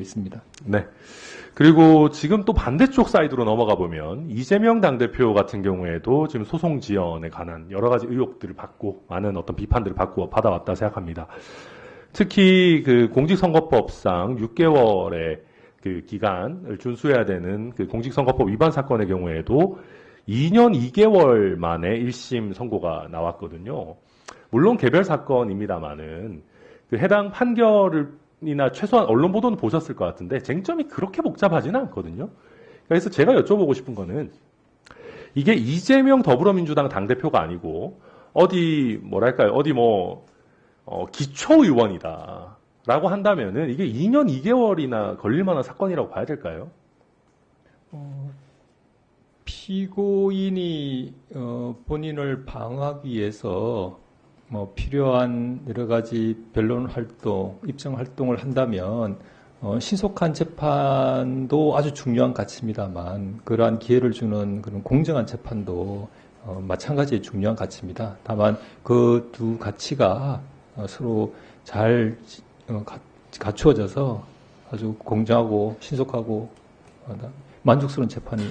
있습니다. 네. 그리고 지금 또 반대쪽 사이드로 넘어가 보면 이재명 당대표 같은 경우에도 지금 소송 지연에 관한 여러 가지 의혹들을 받고 많은 어떤 비판들을 받고 받아왔다 생각합니다. 특히 그 공직선거법상 6개월의 그 기간을 준수해야 되는 그 공직선거법 위반 사건의 경우에도 2년 2개월 만에 1심 선고가 나왔거든요. 물론 개별 사건입니다만은 그 해당 판결이나 최소한 언론 보도는 보셨을 것 같은데 쟁점이 그렇게 복잡하지는 않거든요. 그래서 제가 여쭤보고 싶은 거는 이게 이재명 더불어민주당 당대표가 아니고 어디 뭐랄까요? 어디 기초의원이다 라고 한다면은 이게 2년 2개월이나 걸릴 만한 사건이라고 봐야 될까요? 피고인이 본인을 방어하기 위해서 필요한 여러 가지 변론 활동, 입증 활동을 한다면 신속한 재판도 아주 중요한 가치입니다만 그러한 기회를 주는 그런 공정한 재판도 마찬가지의 중요한 가치입니다. 다만 그 두 가치가 서로 잘 갖추어져서 아주 공정하고 신속하고 만족스러운 재판이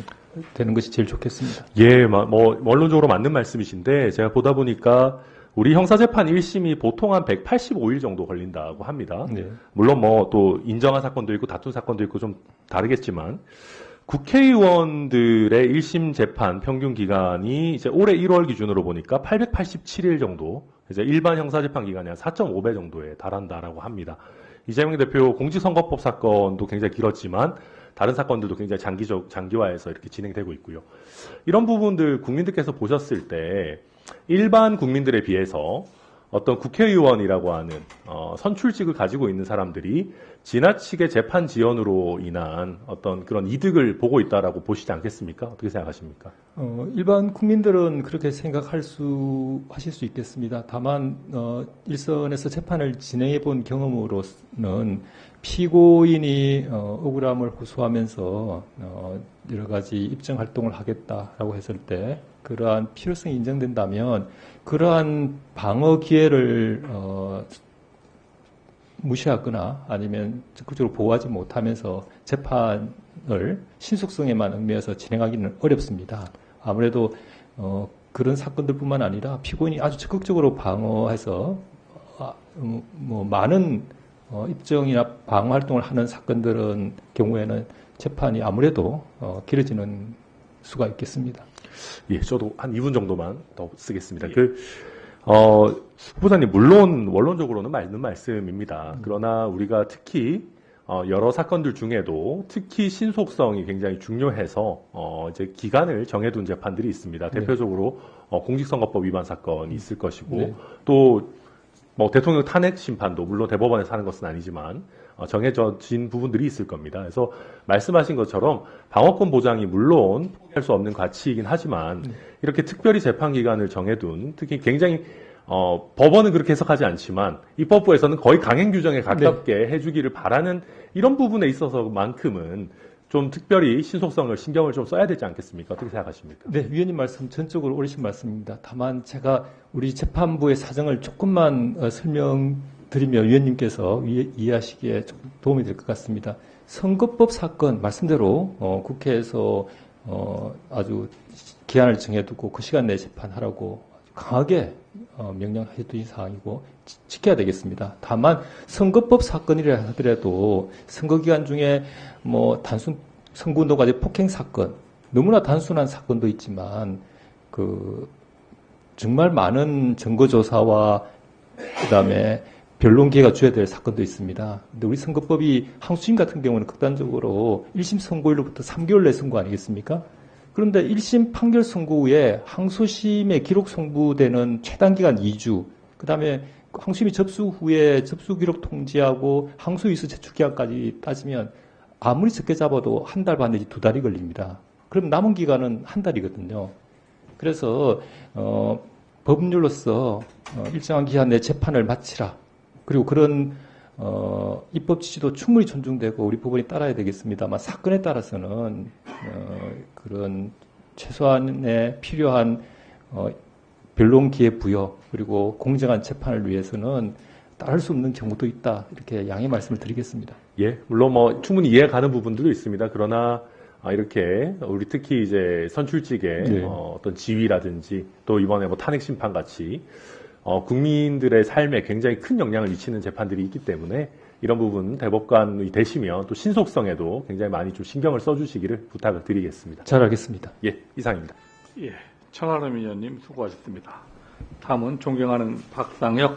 되는 것이 제일 좋겠습니다. 예, 원론적으로 맞는 말씀이신데 제가 보다 보니까 우리 형사재판 1심이 보통 한 185일 정도 걸린다고 합니다. 네. 물론 또 인정한 사건도 있고 다툰 사건도 있고 좀 다르겠지만 국회의원들의 1심 재판 평균 기간이 이제 올해 1월 기준으로 보니까 887일 정도, 이제 일반 형사재판 기간이 한 4.5배 정도에 달한다라고 합니다. 이재명 대표 공직선거법 사건도 굉장히 길었지만 다른 사건들도 굉장히 장기화해서 이렇게 진행되고 있고요. 이런 부분들 국민들께서 보셨을 때 일반 국민들에 비해서 어떤 국회의원이라고 하는 선출직을 가지고 있는 사람들이 지나치게 재판 지연으로 인한 어떤 그런 이득을 보고 있다라고 보시지 않겠습니까? 어떻게 생각하십니까? 일반 국민들은 그렇게 하실 수 있겠습니다. 다만 일선에서 재판을 진행해 본 경험으로는 피고인이 억울함을 호소하면서 여러 가지 입증 활동을 하겠다라고 했을 때 그러한 필요성이 인정된다면 그러한 방어 기회를 무시하거나 아니면 적극적으로 보호하지 못하면서 재판을 신속성에만 얽매여서 진행하기는 어렵습니다. 아무래도 그런 사건들뿐만 아니라 피고인이 아주 적극적으로 방어해서 많은 입증이나 방어 활동을 하는 사건들은 경우에는 재판이 아무래도 길어지는 수가 있겠습니다. 예, 저도 한 2분 정도만 더 쓰겠습니다. 예. 후보자님, 물론 원론적으로는 맞는 말씀입니다. 그러나 우리가 특히 여러 사건들 중에도 특히 신속성이 굉장히 중요해서 이제 기간을 정해둔 재판들이 있습니다. 네. 대표적으로 공직선거법 위반 사건이 있을 것이고 네. 또 대통령 탄핵 심판도 물론 대법원에서 하는 것은 아니지만 정해진 부분들이 있을 겁니다. 그래서 말씀하신 것처럼 방어권 보장이 물론 포기할 수 없는 가치이긴 하지만 이렇게 특별히 재판 기간을 정해둔 특히 굉장히 법원은 그렇게 해석하지 않지만 입법부에서는 거의 강행 규정에 가깝게 해주기를 바라는 이런 부분에 있어서만큼은 좀 특별히 신속성을 신경을 좀 써야 되지 않겠습니까? 어떻게 생각하십니까? 네, 위원님 말씀 전적으로 옳으신 말씀입니다. 다만 제가 우리 재판부의 사정을 조금만 설명드리면 위원님께서 이해하시기에 조금 도움이 될 것 같습니다. 선거법 사건 말씀대로 국회에서 아주 기한을 정해두고 그 시간 내에 재판하라고 강하게 명령해둔 사항이고 지켜야 되겠습니다. 다만 선거법 사건이라 하더라도 선거기간 중에 단순 선거운동까지 폭행 사건 너무나 단순한 사건도 있지만 정말 많은 증거조사와 그다음에 변론 기회가 줘야 될 사건도 있습니다. 근데 우리 선거법이 항소심 같은 경우는 극단적으로 1심 선고일로부터 3개월 내 선고 아니겠습니까? 그런데 1심 판결 선고 후에 항소심에 기록 송부되는 최단 기간 2주, 그 다음에 항소심이 접수 후에 접수 기록 통지하고 항소 이수 제출 기간까지 따지면 아무리 적게 잡아도 한 달 반 내지 2달이 걸립니다. 그럼 남은 기간은 한 달이거든요. 그래서 법률로서 일정한 기한 내 재판을 마치라. 그리고 그런 입법 지시도 충분히 존중되고 우리 법원이 따라야 되겠습니다만 사건에 따라서는 그런 최소한의 필요한 변론 기회 부여 그리고 공정한 재판을 위해서는 따를 수 없는 경우도 있다. 이렇게 양해 말씀을 드리겠습니다. 예, 물론 뭐 충분히 이해 가는 부분들도 있습니다. 그러나 이렇게 우리 특히 이제 선출직의 네. 어떤 지위라든지 또 이번에 뭐 탄핵 심판 같이 국민들의 삶에 굉장히 큰 영향을 미치는 재판들이 있기 때문에 이런 부분 대법관이 되시면 또 신속성에도 굉장히 많이 좀 신경을 써주시기를 부탁을 드리겠습니다. 잘 알겠습니다. 예, 이상입니다. 예, 천하람 의원님 수고하셨습니다. 다음은 존경하는 박상혁